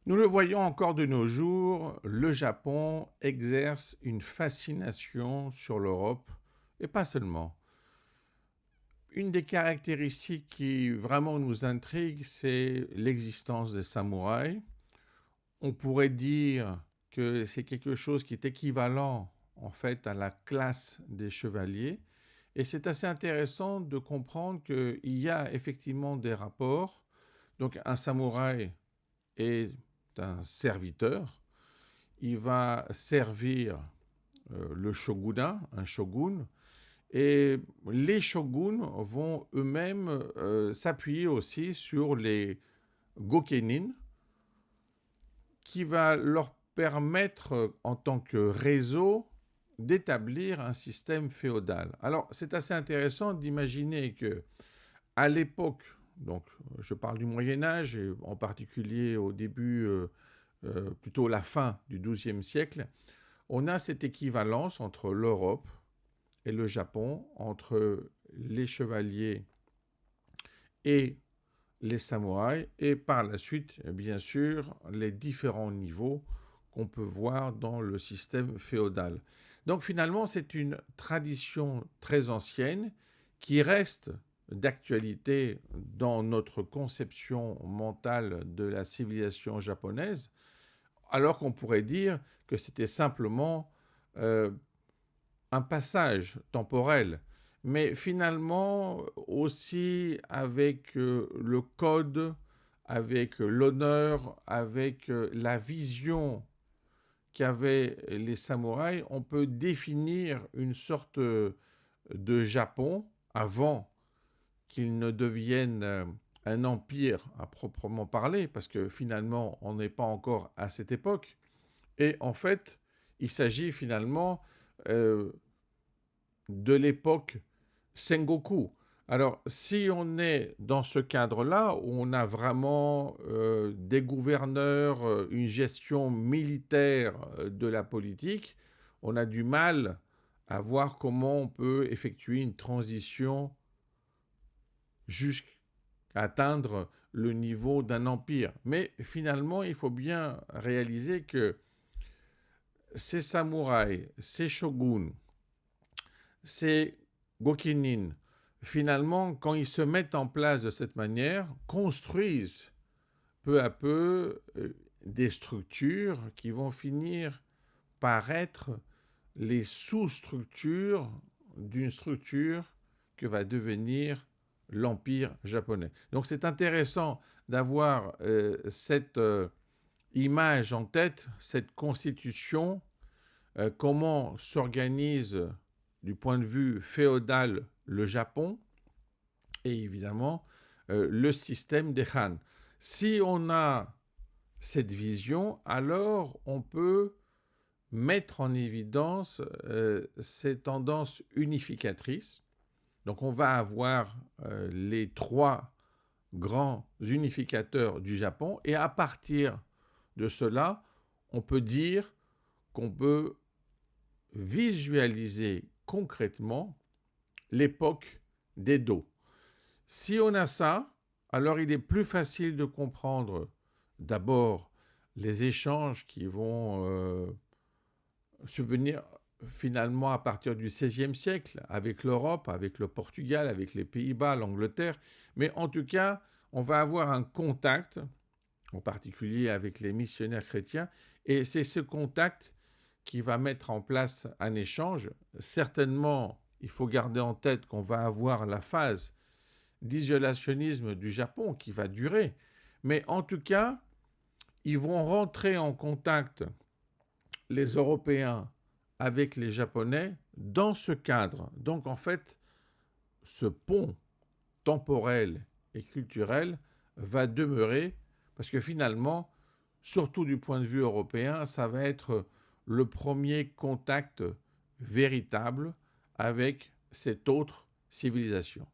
Nous le voyons encore de nos jours, le Japon exerce une fascination sur l'Europe, et pas seulement. Une des caractéristiques qui vraiment nous intrigue, c'est l'existence des samouraïs. On pourrait dire que c'est quelque chose qui est équivalent en fait à la classe des chevaliers. Et c'est assez intéressant de comprendre qu'il y a effectivement des rapports. Donc un samouraï est un serviteur. Il va servir le shogunat, un shogun, et les shoguns vont eux-mêmes s'appuyer aussi sur les gokenin, qui va leur permettre, en tant que réseau, d'établir un système féodal. Alors, c'est assez intéressant d'imaginer que, à l'époque, donc je parle du Moyen Âge, et en particulier au début, plutôt la fin du XIIe siècle, on a cette équivalence entre l'Europe et le Japon, entre les chevaliers et les samouraïs, et par la suite, bien sûr, les différents niveaux qu'on peut voir dans le système féodal. Donc finalement, c'est une tradition très ancienne qui reste d'actualité dans notre conception mentale de la civilisation japonaise, alors qu'on pourrait dire que c'était simplement un passage temporel, mais finalement aussi avec le code, avec l'honneur, avec la vision qu'avaient les samouraïs, on peut définir une sorte de Japon avant qu'il ne devienne un empire à proprement parler, parce que finalement on n'est pas encore à cette époque. Et en fait, il s'agit finalement euh, de l'époque Sengoku. Alors, si on est dans ce cadre-là, où on a vraiment des gouverneurs, une gestion militaire de la politique, on a du mal à voir comment on peut effectuer une transition jusqu'à atteindre le niveau d'un empire. Mais finalement, il faut bien réaliser que ces samouraïs, ces shoguns, ces Gokinin, finalement, quand ils se mettent en place de cette manière, construisent peu à peu des structures qui vont finir par être les sous-structures d'une structure que va devenir l'Empire japonais. Donc c'est intéressant d'avoir cette image en tête, cette constitution, comment s'organise du point de vue féodal le Japon et évidemment le système des Han. Si on a cette vision, alors on peut mettre en évidence ces tendances unificatrices. Donc on va avoir les trois grands unificateurs du Japon et à partir de cela, on peut dire qu'on peut visualiser concrètement l'époque d'Edo. Si on a ça, alors il est plus facile de comprendre d'abord les échanges qui vont subvenir finalement à partir du XVIe siècle avec l'Europe, avec le Portugal, avec les Pays-Bas, l'Angleterre. Mais en tout cas, on va avoir un contact, en particulier avec les missionnaires chrétiens, et c'est ce contact qui va mettre en place un échange. Certainement, il faut garder en tête qu'on va avoir la phase d'isolationnisme du Japon qui va durer. Mais en tout cas, ils vont rentrer en contact, les Européens, avec les Japonais dans ce cadre. Donc en fait, ce pont temporel et culturel va demeurer parce que finalement, surtout du point de vue européen, ça va être le premier contact véritable avec cette autre civilisation.